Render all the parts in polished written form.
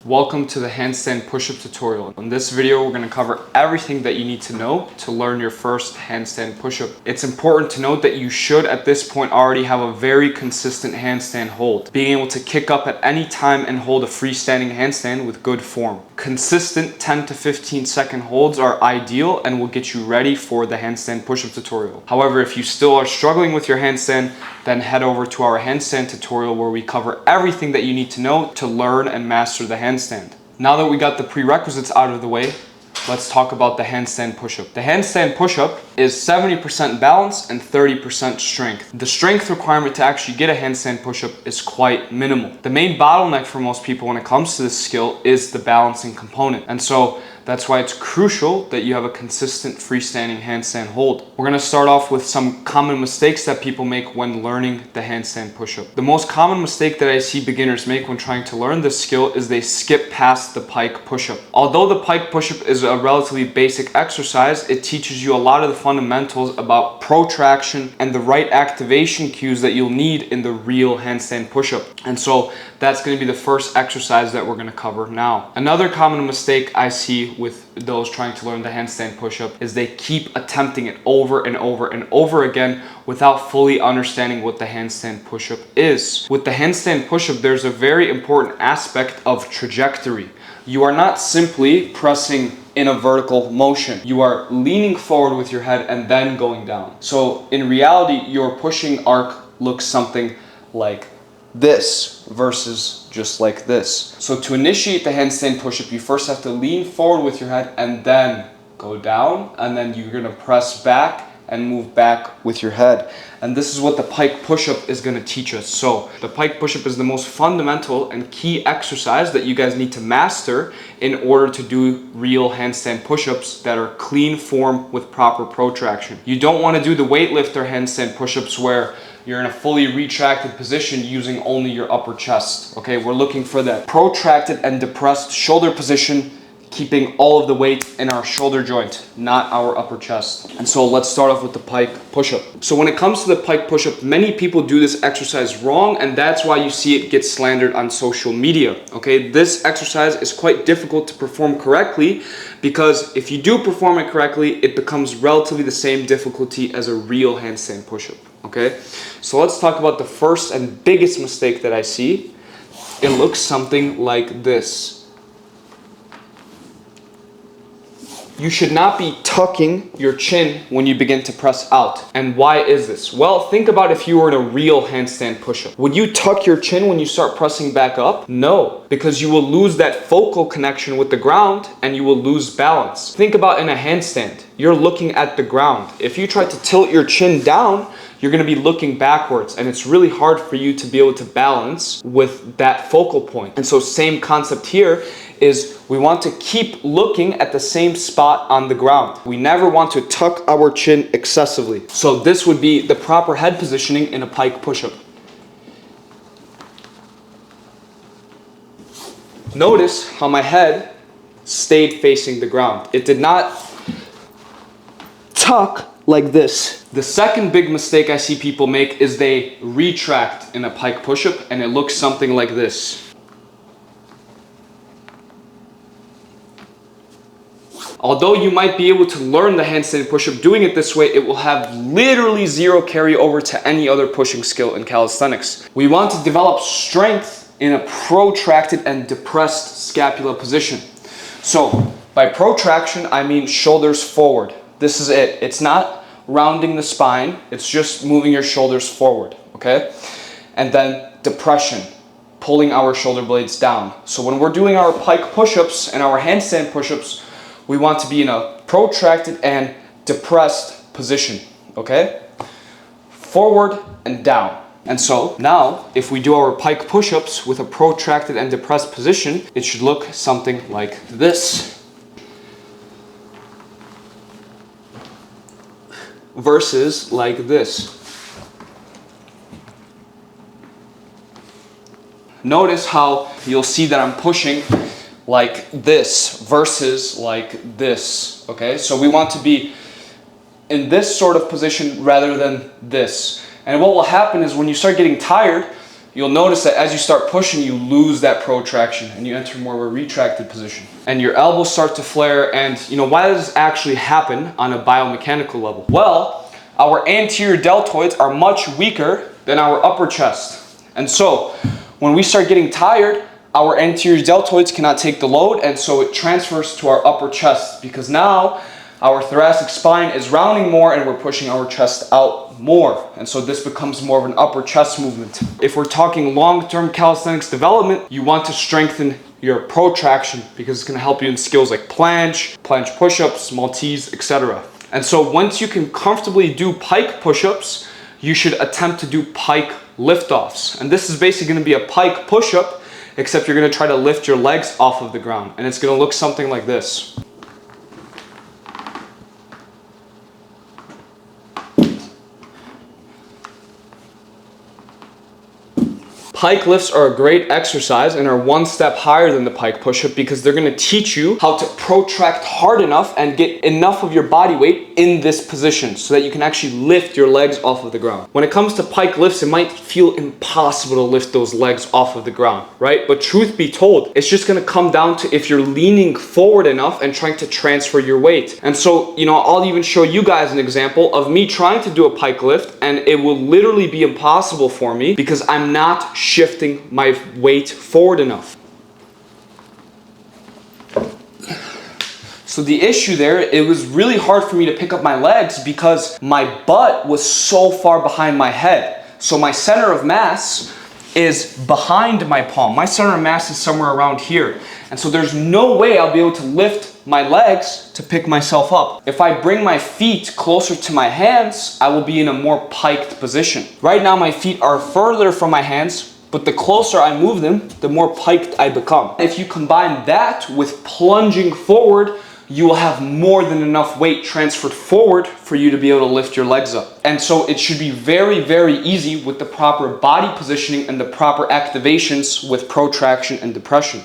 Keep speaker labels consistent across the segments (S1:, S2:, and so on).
S1: Welcome to the handstand push-up tutorial. In this video, we're going to cover everything that you need to know to learn your first handstand push-up. It's important to note that you should at this point already have a very consistent handstand hold, being able to kick up at any time and hold a freestanding handstand with good form. Consistent 10 to 15 second holds are ideal and will get you ready for the handstand push-up tutorial. However, if you still are struggling with your handstand, then head over to our handstand tutorial where we cover everything that you need to know to learn and master the handstand. Now that we got the prerequisites out of the way, let's talk about the handstand push-up. The handstand push-up is 70% balance and 30% strength. The strength requirement to actually get a handstand push-up is quite minimal. The main bottleneck for most people when it comes to this skill is the balancing component. And so that's why it's crucial that you have a consistent freestanding handstand hold. We're gonna start off with some common mistakes that people make when learning the handstand push-up. The most common mistake that I see beginners make when trying to learn this skill is they skip past the pike push-up. Although the pike push-up is a relatively basic exercise, it teaches you a lot of the fundamentals about protraction and the right activation cues that you'll need in the real handstand push-up. And so that's going to be the first exercise that we're going to cover now. Another common mistake I see with those trying to learn the handstand push-up is they keep attempting it over and over and over again without fully understanding what the handstand push-up is. With the handstand push-up, there's a very important aspect of trajectory. You are not simply pressing in a vertical motion. You are leaning forward with your head and then going down. So in reality, your pushing arc looks something like this versus just like this. So to initiate the handstand push-up, you first have to lean forward with your head and then go down, and then you're gonna press back and move back with your head. And this is what the pike push-up is gonna teach us. So the pike push-up is the most fundamental and key exercise that you guys need to master in order to do real handstand push-ups that are clean form with proper protraction. You don't wanna do the weightlifter handstand push-ups where you're in a fully retracted position using only your upper chest. Okay, we're looking for that protracted and depressed shoulder position, keeping all of the weight in our shoulder joint, not our upper chest. And so let's start off with the pike push-up. So when it comes to the pike push-up, many people do this exercise wrong, and that's why you see it get slandered on social media. Okay, this exercise is quite difficult to perform correctly because if you do perform it correctly, it becomes relatively the same difficulty as a real handstand push-up. Okay, so let's talk about the first and biggest mistake that I see. It looks something like this. You should not be tucking your chin when you begin to press out. And why is this? Well, think about if you were in a real handstand push-up. Would you tuck your chin when you start pressing back up? No, because you will lose that focal connection with the ground and you will lose balance. Think about in a handstand, you're looking at the ground. If you try to tilt your chin down, you're going to be looking backwards, and it's really hard for you to be able to balance with that focal point. And so same concept here is we want to keep looking at the same spot on the ground. We never want to tuck our chin excessively. So this would be the proper head positioning in a pike push-up. Notice how my head stayed facing the ground. It did not tuck like this. The second big mistake I see people make is they retract in a pike push-up, and it looks something like this. Although you might be able to learn the handstand push-up doing it this way, it will have literally zero carryover to any other pushing skill in calisthenics. We want to develop strength in a protracted and depressed scapula position. So by protraction, I mean shoulders forward. This is it. It's not rounding the spine. It's just moving your shoulders forward, okay? And then depression, pulling our shoulder blades down. So when we're doing our pike push-ups and our handstand push-ups, we want to be in a protracted and depressed position, okay? Forward and down. And so now, if we do our pike push-ups with a protracted and depressed position, it should look something like this. Versus like this. Notice how you'll see that I'm pushing like this versus like this, okay? So we want to be in this sort of position rather than this. And what will happen is when you start getting tired, you'll notice that as you start pushing, you lose that protraction and you enter more of a retracted position. And your elbows start to flare. And why does this actually happen on a biomechanical level? Well, our anterior deltoids are much weaker than our upper chest. And so when we start getting tired, our anterior deltoids cannot take the load, and so it transfers to our upper chest, because now our thoracic spine is rounding more and we're pushing our chest out more. And so this becomes more of an upper chest movement. If we're talking long-term calisthenics development, you want to strengthen your protraction, because it's going to help you in skills like planche push-ups, Maltese, etc. And so once you can comfortably do pike push-ups, you should attempt to do pike lift-offs. And this is basically going to be a pike push-up, except you're going to try to lift your legs off of the ground. And it's going to look something like this. Pike lifts are a great exercise and are one step higher than the pike push-up, because they're going to teach you how to protract hard enough and get enough of your body weight in this position so that you can actually lift your legs off of the ground. When it comes to pike lifts, it might feel impossible to lift those legs off of the ground, right? But truth be told, it's just going to come down to if you're leaning forward enough and trying to transfer your weight. And so, I'll even show you guys an example of me trying to do a pike lift, and it will literally be impossible for me because I'm not shifting my weight forward enough. So the issue there, it was really hard for me to pick up my legs because my butt was so far behind my head. So my center of mass is behind my palm. My center of mass is somewhere around here. And so there's no way I'll be able to lift my legs to pick myself up. If I bring my feet closer to my hands, I will be in a more piked position. Right now my feet are further from my hands, but the closer I move them, the more piked I become. If you combine that with plunging forward, you will have more than enough weight transferred forward for you to be able to lift your legs up. And so it should be very, very easy with the proper body positioning and the proper activations with protraction and depression.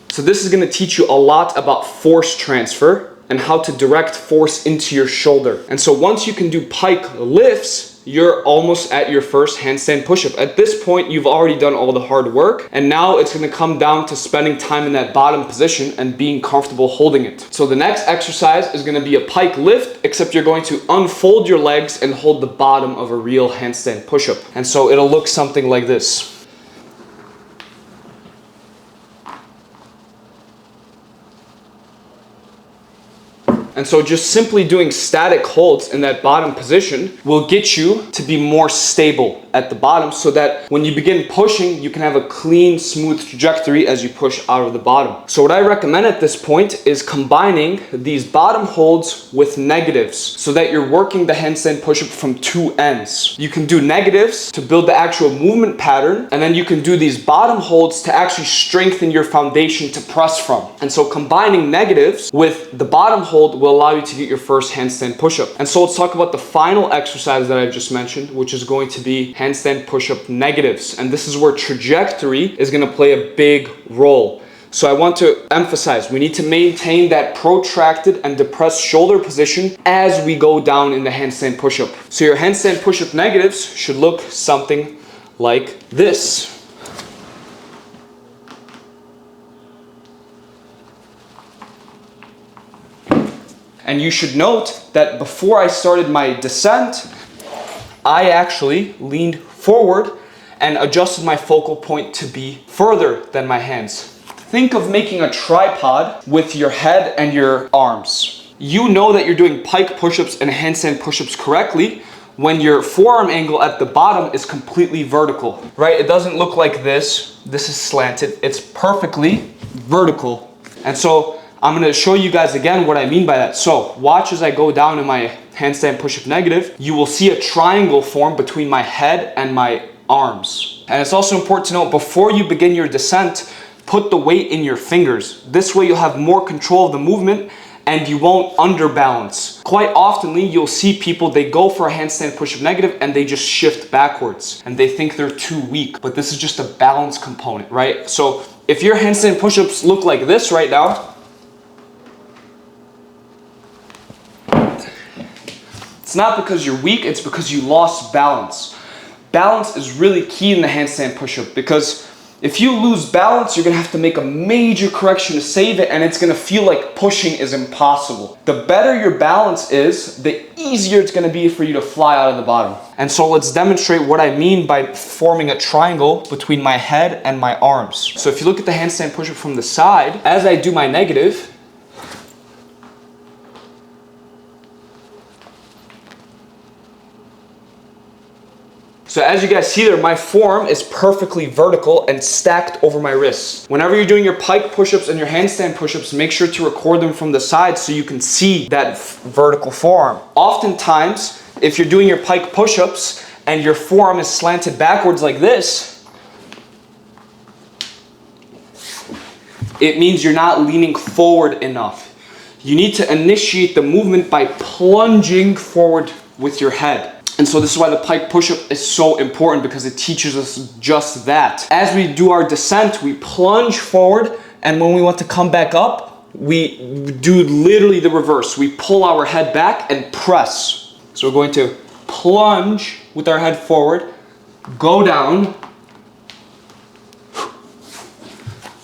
S1: So this is going to teach you a lot about force transfer and how to direct force into your shoulder. And so once you can do pike lifts, you're almost at your first handstand push-up. At this point, you've already done all the hard work, and now it's going to come down to spending time in that bottom position and being comfortable holding it. So the next exercise is going to be a pike lift, except you're going to unfold your legs and hold the bottom of a real handstand push-up. And so it'll look something like this. And so just simply doing static holds in that bottom position will get you to be more stable at the bottom, so that when you begin pushing, you can have a clean, smooth trajectory as you push out of the bottom. So what I recommend at this point is combining these bottom holds with negatives so that you're working the handstand push-up from two ends. You can do negatives to build the actual movement pattern, and then you can do these bottom holds to actually strengthen your foundation to press from. And so combining negatives with the bottom hold will allow you to get your first handstand push-up. And so let's talk about the final exercise that I just mentioned, which is going to be handstand push-up negatives. And this is where trajectory is going to play a big role. So I want to emphasize, we need to maintain that protracted and depressed shoulder position as we go down in the handstand push-up. So your handstand push-up negatives should look something like this. And you should note that before I started my descent, I actually leaned forward and adjusted my focal point to be further than my hands. Think of making a tripod with your head and your arms. You know that you're doing pike push-ups and handstand push-ups correctly when your forearm angle at the bottom is completely vertical, right? It doesn't look like this. This is slanted. It's perfectly vertical. And so I'm going to show you guys again what I mean by that. So watch as I go down in my handstand push-up negative. You will see a triangle form between my head and my arms. And it's also important to note, before you begin your descent, put the weight in your fingers. This way you'll have more control of the movement and you won't underbalance. Quite oftenly, you'll see people, they go for a handstand push-up negative and they just shift backwards and they think they're too weak, but this is just a balance component, right? So if your handstand push-ups look like this right now, It's not because you're weak, it's because you lost balance. Balance is really key in the handstand push-up, because if you lose balance, you're gonna have to make a major correction to save it, and it's gonna feel like pushing is impossible. The better your balance is, the easier it's gonna be for you to fly out of the bottom. And so let's demonstrate what I mean by forming a triangle between my head and my arms. So if you look at the handstand push-up from the side, as I do my negative, so as you guys see there, my form is perfectly vertical and stacked over my wrists. Whenever you're doing your pike push-ups and your handstand push-ups, make sure to record them from the side so you can see that vertical forearm. Oftentimes, if you're doing your pike push-ups and your forearm is slanted backwards like this, it means you're not leaning forward enough. You need to initiate the movement by plunging forward with your head. And so this is why the pike push-up is so important, because it teaches us just that. As we do our descent, we plunge forward, and when we want to come back up, we do literally the reverse. We pull our head back and press. So we're going to plunge with our head forward, go down,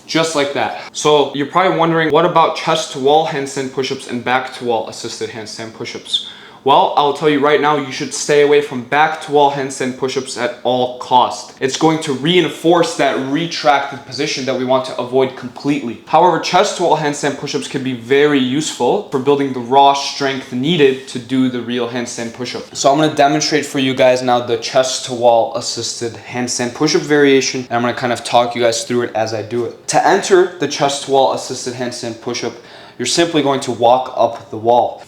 S1: just like that. So you're probably wondering, what about chest to wall handstand push-ups and back to wall assisted handstand push-ups? Well, I'll tell you right now, you should stay away from back to wall handstand push-ups at all costs. It's going to reinforce that retracted position that we want to avoid completely. However, chest to wall handstand push-ups can be very useful for building the raw strength needed to do the real handstand push-up. So I'm going to demonstrate for you guys now the chest to wall assisted handstand push-up variation, and I'm going to kind of talk you guys through it as I do it. To enter the chest to wall assisted handstand push-up, you're simply going to walk up the wall.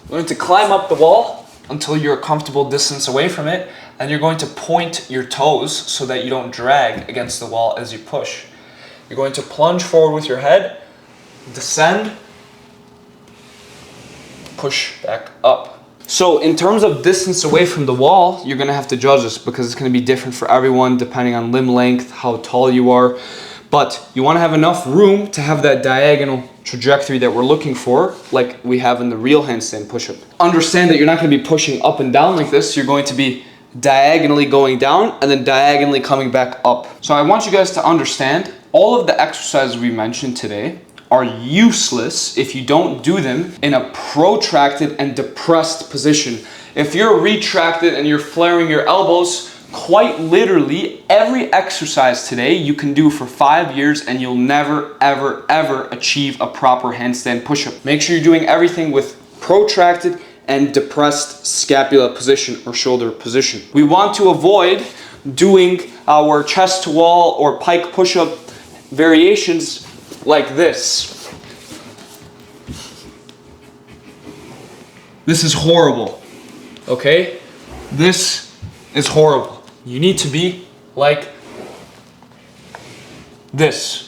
S1: You're going to climb up the wall until you're a comfortable distance away from it, and you're going to point your toes so that you don't drag against the wall as you push. You're going to plunge forward with your head, descend, push back up. So in terms of distance away from the wall, you're going to have to judge this, because it's going to be different for everyone depending on limb length, how tall you are. But you want to have enough room to have that diagonal trajectory that we're looking for, like we have in the real handstand push-up. Understand that you're not going to be pushing up and down like this. You're going to be diagonally going down and then diagonally coming back up. So I want you guys to understand, all of the exercises we mentioned today are useless if you don't do them in a protracted and depressed position. If you're retracted and you're flaring your elbows, quite literally every exercise today you can do for 5 years and you'll never ever achieve a proper handstand push-up. Make sure you're doing everything with protracted and depressed scapula position or shoulder position. We want to avoid doing our chest to wall or pike push-up variations like this. This is horrible, okay? This is horrible. You need to be like this.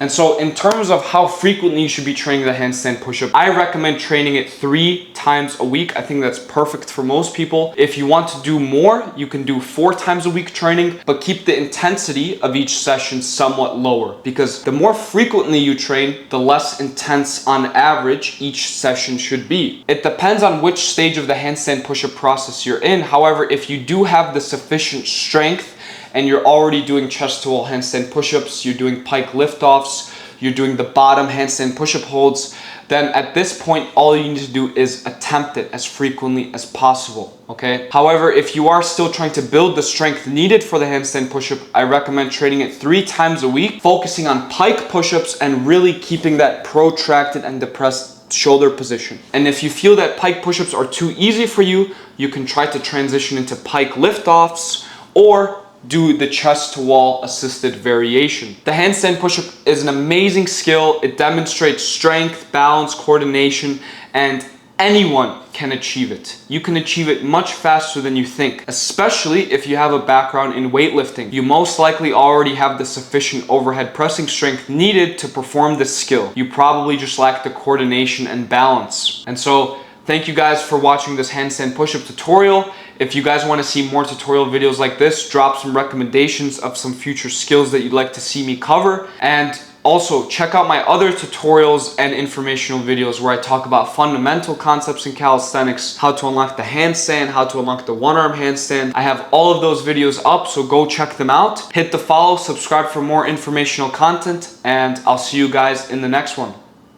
S1: And so in terms of how frequently you should be training the handstand push-up, I recommend training it 3 times a week. I think that's perfect for most people. If you want to do more, you can do 4 times a week training, but keep the intensity of each session somewhat lower, because the more frequently you train, the less intense on average each session should be. It depends on which stage of the handstand push-up process you're in. However, if you do have the sufficient strength and you're already doing chest to wall handstand push-ups, you're doing pike liftoffs, you're doing the bottom handstand push-up holds, then at this point, all you need to do is attempt it as frequently as possible, okay? However, if you are still trying to build the strength needed for the handstand push-up, I recommend training it 3 times a week, focusing on pike push-ups and really keeping that protracted and depressed shoulder position. And if you feel that pike push-ups are too easy for you, you can try to transition into pike liftoffs or do the chest to wall assisted variation. The handstand push-up is an amazing skill. It demonstrates strength, balance, coordination, and anyone can achieve it. You can achieve it much faster than you think, especially if you have a background in weightlifting. You most likely already have the sufficient overhead pressing strength needed to perform this skill. You probably just lack the coordination and balance. And so, thank you guys for watching this handstand push-up tutorial. If you guys want to see more tutorial videos like this, drop some recommendations of some future skills that you'd like to see me cover. And Also, check out my other tutorials and informational videos where I talk about fundamental concepts in calisthenics, how to unlock the handstand, how to unlock the one-arm handstand. I have all of those videos up, so go check them out. Hit the follow, subscribe for more informational content, and I'll see you guys in the next one.